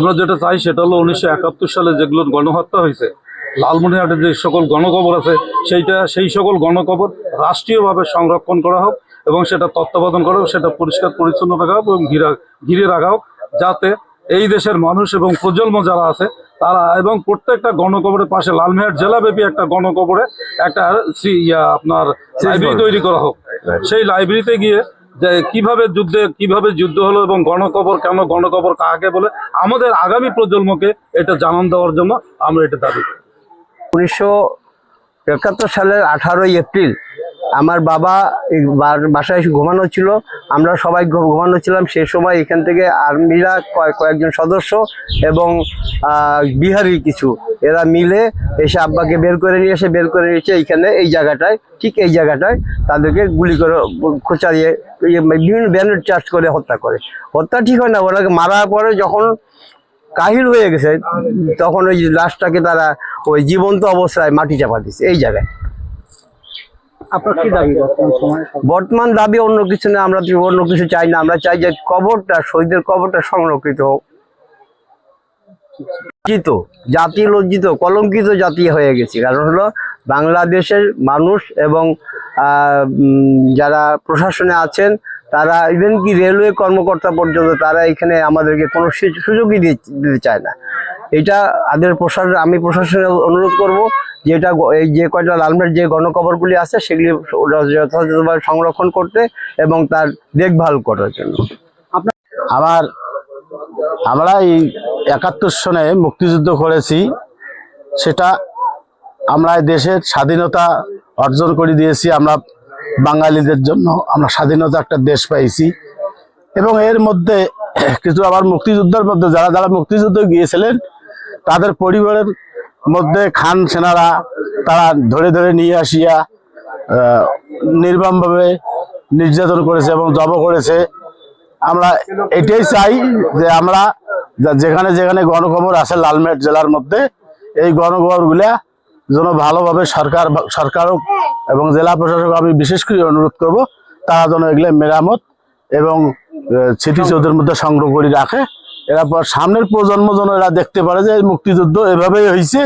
আমরা যেটা চাই সেটা হলো 1971 সালে যেগুলো গণহত্যা হয়েছে, লালমনিরহাটে যে সকল গণকবর আছে সেই সকল গণকবর রাষ্ট্রীয়ভাবে সংরক্ষণ করা হোক এবং সেটা তত্ত্বাবধান করা হোক, সেটা পরিষ্কার পরিচ্ছন্ন রাখা হোক এবং ঘিরে রাখা হোক, যাতে এই দেশের মানুষ এবং প্রজন্ম যারা আছে তারা এবং প্রত্যেকটা গণকবরের পাশে লালমনিরহাট জেলাব্যাপী একটা গণকবরে একটা আপনার লাইব্রেরি তৈরি করা হোক। সেই লাইব্রেরিতে গিয়ে যে কিভাবে যুদ্ধ হলো এবং গণকবর কেন, গণকবর কাকে বলে, আমাদের আগামী প্রজন্মকে এটা জানান দেওয়ার জন্য আমরা এটা দাবি করি। 1971 সালের 18ই এপ্রিল আমার বাবা বাসায় ঘুমানো ছিল, আমরা সবাই ঘুমানো ছিলাম। সেই সময় এখান থেকে আর্মিরা কয়েকজন সদস্য এবং বিহারি কিছু এরা মিলে এসে আব্বাকে বের করে নিয়ে এইখানে ঠিক এই জায়গাটায় তাদেরকে গুলি করে খোঁচা দিয়ে বিভিন্ন ব্যানার চার্জ করে হত্যা ঠিক হয় না, ওনাকে মারার পরে যখন কাহিল হয়ে গেছে তখন ওই লাশটাকে তারা ওই জীবন্ত অবস্থায় মাটি চাপা দিচ্ছে এই জায়গায়। আপনার কি দাবি বর্তমান দাবি অন্য কিছু না, আমরা অন্য কিছু চাই না, আমরা চাই যে শহীদের কবরটা সংরক্ষিত হোক। জাতি লজ্জিত কলঙ্কিত জাতি হয়ে গেছে, কারণ হলো বাংলাদেশের মানুষ এবং যারা প্রশাসনে আছেন তারা ইভেন কি রেলওয়ে কর্মকর্তা পর্যন্ত তারা এখানে আমাদেরকে কোনো সুযোগই দিতে চায় না। এটা আমি প্রশাসনে অনুরোধ করব যে এটা এই যে কয়টা লালমনিরহাট যে গণকবরগুলি আছে সেগুলি যথাযথভাবে সংরক্ষণ করতে এবং তার দেখভাল করার জন্য। আমরা এই 71 সনে মুক্তিযুদ্ধ করেছি, সেটা আমরা দেশের স্বাধীনতা অর্জন করে দিয়েছি। আমরা বাঙালিদের জন্য আমরা স্বাধীনতা একটা দেশ পাইছি এবং এর মধ্যে কিছু আবার মুক্তিযুদ্ধের মধ্যে যারা মুক্তিযুদ্ধে গিয়েছিলেন তাদের পরিবারের মধ্যে খান সেনারা তারা ধরে নিয়ে আসিয়া নির্মমভাবে নির্যাতন করেছে এবং জব করেছে। আমরা এটাই চাই যে আমরা যেখানে যেখানে গণকবর আছে লালমনিরহাট জেলার মধ্যে এই গণকবরগুলা যেন ভালোভাবে সরকারও এবং জেলা প্রশাসক আমি বিশেষ করে অনুরোধ করব তারা যেন এগুলো মেরামত এবং স্মৃতিসৌধের মধ্যে সংগ্রহ করে রাখে। এরা সামনের প্রজন্ম যেন এরা দেখতে পারে যে মুক্তিযুদ্ধ এভাবেই হয়েছে।